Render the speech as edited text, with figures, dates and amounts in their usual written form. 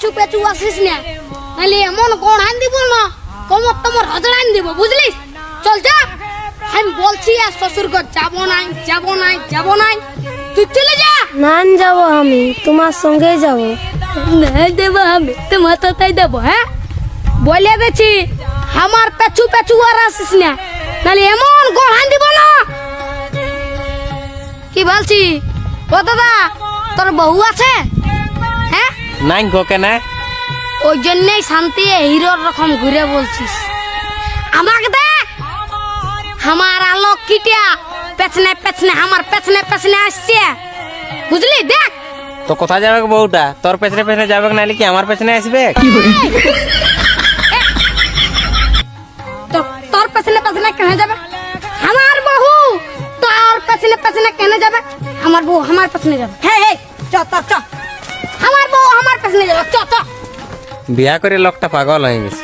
পেছু পেছু আসিস না, নাহলে এমন গড়ান দিব না কোমর তোমার হজড়ান দিব, বুঝলিস? চল যা, আমি বলছি আর শ্বশুর ঘর যাবো নাই, যাবো নাই, যাবো নাই, তুই চলে যা। না যাবো, আমি তোমার সঙ্গে যাব। নাই দেবো, আমি তোমার তাই দেবো। হ্যাঁ বলে দিচ্ছি, আমার পেছু পেছু আর আসিস না, নাহলে এমন গড়ান দিব না। কি বলছি? ও দাদা, তোর বউ আছে? হ্যাঁ নাই গো কেন? ওই জন্যই শান্তি হিরোর রকম ঘুরে বলছিস। আমাকে দেখ, আমার আলোক কিটিয়া পেছনে পেছনে, আমার পেছনে পেছনে আসছে, বুঝলি? দেখ তো কোথায় যাবে বউটা? তোর পেছনে পেছনে যাবে নাহলে কি আমার পেছনে আসবে? তোর পেছনে পেছনে কেন যাবে? আমার বউ তোর পেছনে পেছনে কেন যাবে? আমার বউ আমার পেছনে যাবে। হ্যাঁ চ চ চ, আমার বউ আমার পেছনে যাবে, চ চ। বিয়া করে লোকটা পাগল হয়ে গেছে।